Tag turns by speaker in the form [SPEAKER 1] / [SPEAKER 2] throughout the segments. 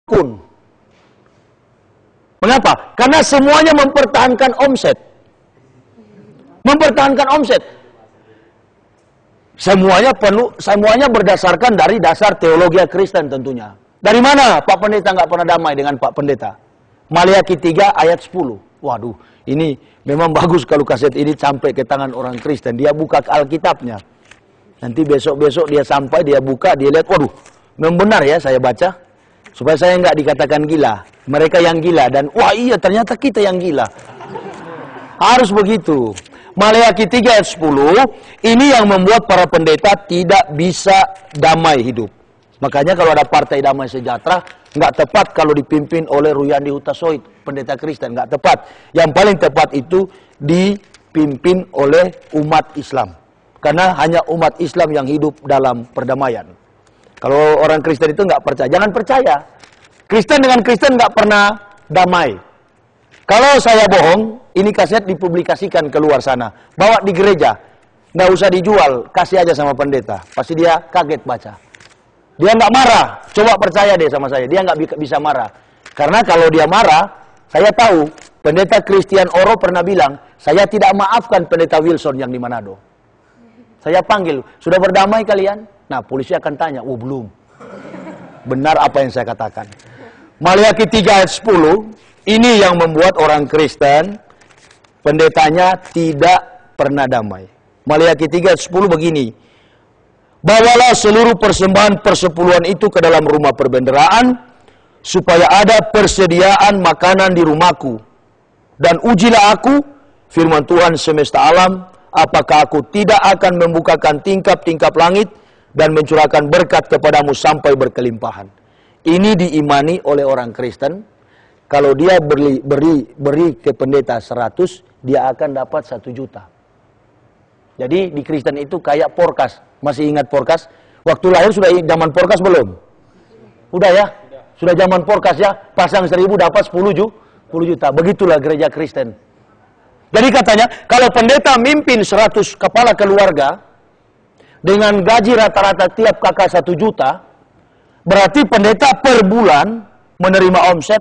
[SPEAKER 1] kun. Mengapa? Karena semuanya mempertahankan omset. Mempertahankan omset. Semuanya berdasarkan dari dasar teologi Kristen tentunya. Dari mana Pak Pendeta nggak pernah damai dengan Pak Pendeta? Maliaki 3 ayat 10. Waduh, ini memang bagus kalau kaset ini sampai ke tangan orang Kristen. Dia buka Alkitabnya. Nanti besok-besok dia sampai, dia buka, dia lihat, waduh, memang benar ya saya baca. Supaya saya nggak dikatakan gila. Mereka yang gila dan wah iya ternyata kita yang gila. Harus begitu. Maliaki 3 ayat 10, ini yang membuat para pendeta tidak bisa damai hidup. Makanya kalau ada Partai Damai Sejahtera, nggak tepat kalau dipimpin oleh Ruyandi Hutasoit, pendeta Kristen, nggak tepat. Yang paling tepat itu dipimpin oleh umat Islam. Karena hanya umat Islam yang hidup dalam perdamaian. Kalau orang Kristen itu nggak percaya, jangan percaya. Kristen dengan Kristen nggak pernah damai. Kalau saya bohong, ini kaset dipublikasikan keluar sana. Bawa di gereja. Nggak usah dijual, kasih aja sama pendeta. Pasti dia kaget baca. Dia nggak marah. Coba percaya deh sama saya, dia nggak bisa marah. Karena kalau dia marah, saya tahu, pendeta Christian Oro pernah bilang, saya tidak maafkan pendeta Wilson yang di Manado. Saya panggil, sudah berdamai kalian? Nah, polisi akan tanya, oh belum. Benar apa yang saya katakan. Maliaki 3 ayat 10, ini yang membuat orang Kristen, pendetanya tidak pernah damai. Maliaki 3 ayat 10 begini, bawalah seluruh persembahan persepuluhan itu ke dalam rumah perbendaharaan, supaya ada persediaan makanan di rumahku. Dan ujilah aku, firman Tuhan semesta alam, apakah aku tidak akan membukakan tingkap-tingkap langit dan mencurahkan berkat kepadamu sampai berkelimpahan. Ini diimani oleh orang Kristen. Kalau dia beri ke pendeta 100, dia akan dapat 1 juta. Jadi di Kristen itu kayak Porkas. Masih ingat Porkas? Waktu lahir sudah zaman Porkas belum? Udah ya? Sudah zaman Porkas ya? Pasang 1000 dapat 10 juta. Begitulah gereja Kristen. Jadi katanya, kalau pendeta mimpin 100 kepala keluarga, dengan gaji rata-rata tiap kakak 1 juta, berarti pendeta per bulan menerima omset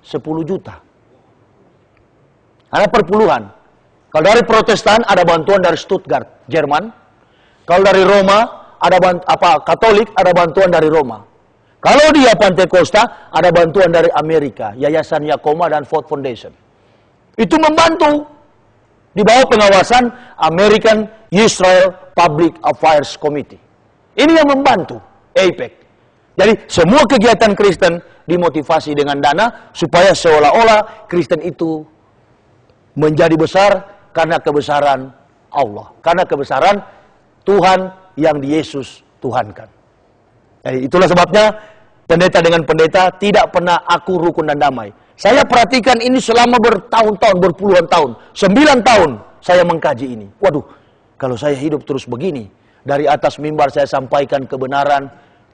[SPEAKER 1] 10 juta. Karena perpuluhan. Kalau dari Protestan ada bantuan dari Stuttgart, Jerman. Kalau dari Roma ada Katolik ada bantuan dari Roma. Kalau dia Pantekosta ada bantuan dari Amerika, Yayasan Yakoma dan Ford Foundation. Itu membantu di bawah pengawasan American Israel Public Affairs Committee. Ini yang membantu AIPAC. Jadi semua kegiatan Kristen dimotivasi dengan dana supaya seolah-olah Kristen itu menjadi besar karena kebesaran Allah, karena kebesaran Tuhan yang di Yesus Tuhankan. Jadi itulah sebabnya pendeta dengan pendeta tidak pernah akur, rukun dan damai. Saya perhatikan ini selama bertahun-tahun, berpuluhan tahun. 9 tahun saya mengkaji ini. Waduh, kalau saya hidup terus begini, dari atas mimbar saya sampaikan kebenaran,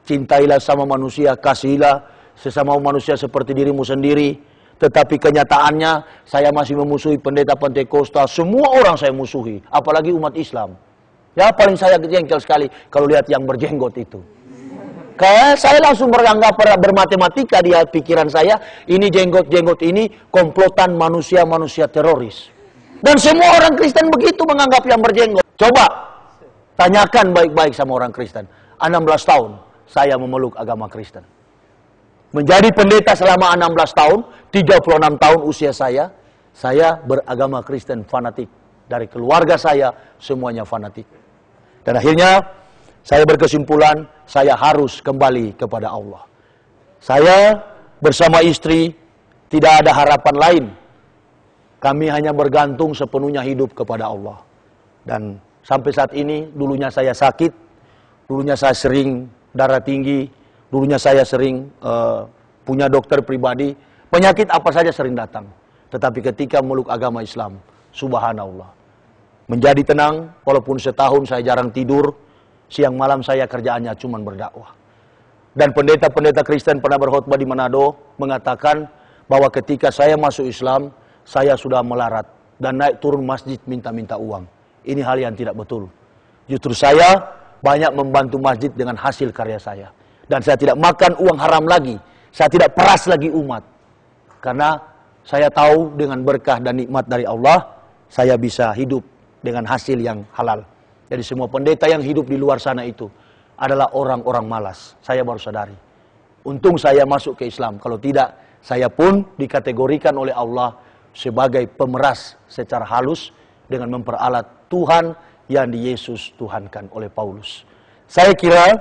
[SPEAKER 1] cintailah sama manusia, kasihilah sesama manusia seperti dirimu sendiri. Tetapi kenyataannya saya masih memusuhi pendeta Pantekosta, semua orang saya musuhi, apalagi umat Islam. Ya paling saya jengkel sekali kalau lihat yang berjenggot itu. Kayak saya langsung beranggap bermatematika di pikiran saya, ini jenggot-jenggot ini komplotan manusia-manusia teroris. Dan semua orang Kristen begitu menganggap yang berjenggot. Coba tanyakan baik-baik sama orang Kristen. 16 tahun saya memeluk agama Kristen. Menjadi pendeta selama 16 tahun, 36 tahun usia saya beragama Kristen fanatik. Dari keluarga saya semuanya fanatik. Dan akhirnya saya berkesimpulan, saya harus kembali kepada Allah. Saya bersama istri tidak ada harapan lain. Kami hanya bergantung sepenuhnya hidup kepada Allah. Dan sampai saat ini, dulunya saya sakit, dulunya saya sering darah tinggi, dulunya saya sering punya dokter pribadi, penyakit apa saja sering datang. Tetapi ketika meluk agama Islam, subhanallah, menjadi tenang, walaupun setahun saya jarang tidur, siang malam saya kerjaannya cuma berdakwah. Dan pendeta-pendeta Kristen pernah berkhotbah di Manado mengatakan bahwa ketika saya masuk Islam, saya sudah melarat dan naik turun masjid minta-minta uang. Ini hal yang tidak betul. Justru saya banyak membantu masjid dengan hasil karya saya. Dan saya tidak makan uang haram lagi. Saya tidak peras lagi umat. Karena saya tahu dengan berkah dan nikmat dari Allah, saya bisa hidup dengan hasil yang halal. Jadi semua pendeta yang hidup di luar sana itu adalah orang-orang malas. Saya baru sadari. Untung saya masuk ke Islam. Kalau tidak, saya pun dikategorikan oleh Allah sebagai pemeras secara halus dengan memperalat Tuhan yang di Yesus Tuhankan oleh Paulus. Saya kira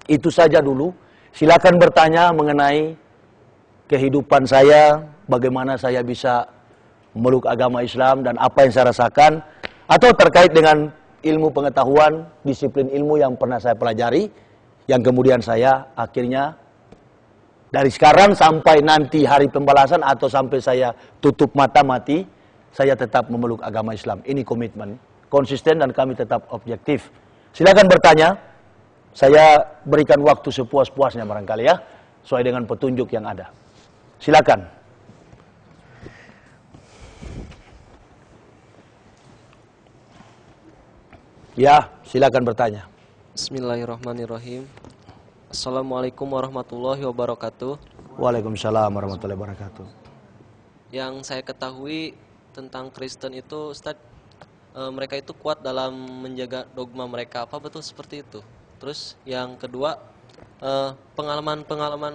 [SPEAKER 1] itu saja dulu. Silakan bertanya mengenai kehidupan saya, bagaimana saya bisa memeluk agama Islam dan apa yang saya rasakan, atau terkait dengan ilmu pengetahuan, disiplin ilmu yang pernah saya pelajari, yang kemudian saya akhirnya dari sekarang sampai nanti hari pembalasan atau sampai saya tutup mata mati, saya tetap memeluk agama Islam. Ini komitmen, konsisten dan kami tetap objektif. Silakan bertanya, saya berikan waktu sepuas-puasnya barangkali ya, sesuai dengan petunjuk yang ada. Silakan. Ya, silakan bertanya.
[SPEAKER 2] Bismillahirrahmanirrahim. Assalamualaikum warahmatullahi wabarakatuh.
[SPEAKER 1] Waalaikumsalam warahmatullahi wabarakatuh.
[SPEAKER 2] Yang saya ketahui tentang Kristen itu, Ustadz, mereka itu kuat dalam menjaga dogma mereka. Apa betul seperti itu? Terus yang kedua, pengalaman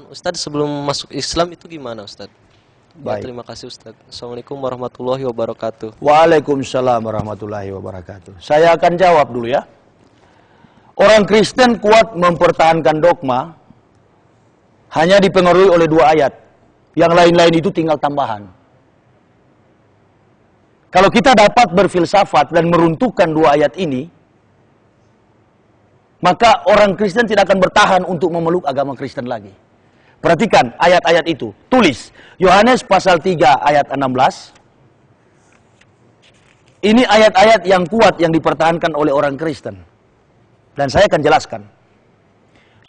[SPEAKER 2] Ustadz sebelum masuk Islam itu gimana, Ustadz? Ya, terima kasih, Ustadz. Assalamualaikum warahmatullahi wabarakatuh.
[SPEAKER 1] Waalaikumsalam warahmatullahi wabarakatuh. Saya akan jawab dulu ya. Orang Kristen kuat mempertahankan dogma hanya dipengaruhi oleh 2 ayat. Yang lain-lain itu tinggal tambahan. Kalau kita dapat berfilsafat dan meruntuhkan 2 ayat ini, maka orang Kristen tidak akan bertahan untuk memeluk agama Kristen lagi. Perhatikan ayat-ayat itu. Tulis Yohanes pasal 3 ayat 16. Ini ayat-ayat yang kuat yang dipertahankan oleh orang Kristen. Dan saya akan jelaskan.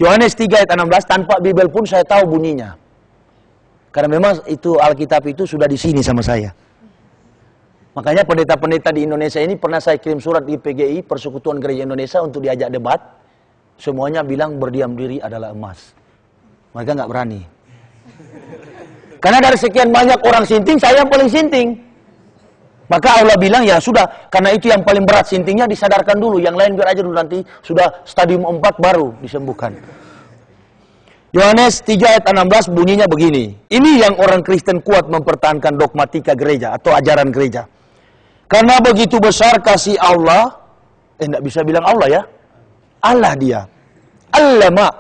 [SPEAKER 1] Yohanes 3 ayat 16, tanpa Bible pun saya tahu bunyinya. Karena memang itu Alkitab itu sudah di sini sama saya. Makanya pendeta-pendeta di Indonesia ini pernah saya kirim surat di PGI, Persekutuan Gereja Indonesia, untuk diajak debat. Semuanya bilang berdiam diri adalah emas. Mereka nggak berani. Karena dari sekian banyak orang sinting, saya yang paling sinting. Maka Allah bilang, ya sudah, karena itu yang paling berat sintingnya disadarkan dulu. Yang lain biar aja dulu, nanti sudah stadium 4 baru disembuhkan. Yohanes 3 ayat 16 bunyinya begini. Ini yang orang Kristen kuat mempertahankan dogmatika gereja atau ajaran gereja. Karena begitu besar kasih Allah, enggak bisa bilang Allah ya. Allah dia. Allah mak.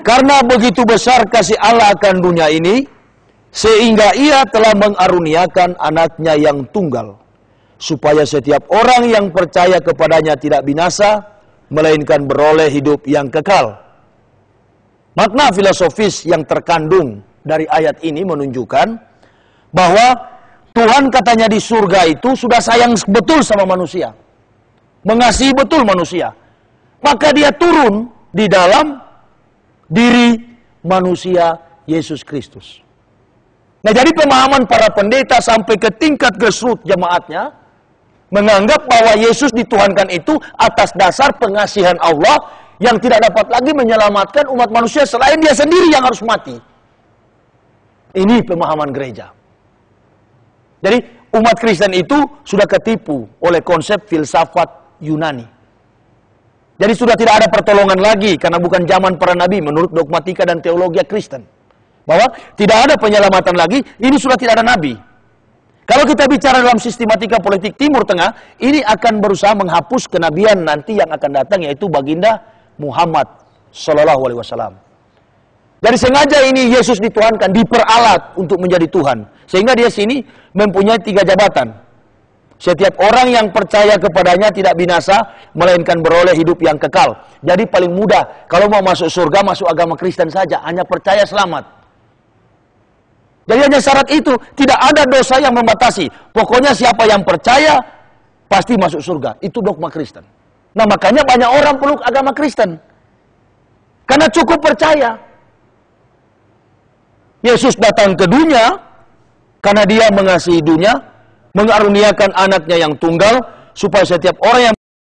[SPEAKER 1] Karena begitu besar kasih Allah akan dunia ini, sehingga ia telah mengaruniakan anaknya yang tunggal, supaya setiap orang yang percaya kepadanya tidak binasa, melainkan beroleh hidup yang kekal. Makna filosofis yang terkandung dari ayat ini menunjukkan bahwa Tuhan katanya di surga itu sudah sayang betul sama manusia, mengasihi betul manusia. Maka dia turun di dalam diri manusia Yesus Kristus. Nah, jadi pemahaman para pendeta sampai ke tingkat grassroots jemaatnya menganggap bahwa Yesus dituhankan itu atas dasar pengasihan Allah yang tidak dapat lagi menyelamatkan umat manusia selain dia sendiri yang harus mati. Ini pemahaman gereja. Jadi umat Kristen itu sudah ketipu oleh konsep filsafat Yunani. Jadi sudah tidak ada pertolongan lagi karena bukan zaman para nabi menurut dogmatika dan teologi Kristen. Bahwa tidak ada penyelamatan lagi, ini sudah tidak ada nabi. Kalau kita bicara dalam sistematika politik Timur Tengah, ini akan berusaha menghapus kenabian nanti yang akan datang, yaitu baginda Muhammad Sallallahu Alaihi Wasallam. Jadi sengaja ini Yesus dituhankan, diperalat untuk menjadi Tuhan. Sehingga dia sini mempunyai 3 jabatan. Setiap orang yang percaya kepadanya tidak binasa, melainkan beroleh hidup yang kekal. Jadi paling mudah, kalau mau masuk surga, masuk agama Kristen saja, hanya percaya selamat. Jadi hanya syarat itu, tidak ada dosa yang membatasi. Pokoknya siapa yang percaya, pasti masuk surga. Itu dogma Kristen. Nah makanya banyak orang peluk agama Kristen. Karena cukup percaya. Yesus datang ke dunia, karena dia mengasihi dunia, mengaruniakan anaknya yang tunggal, supaya setiap orang yang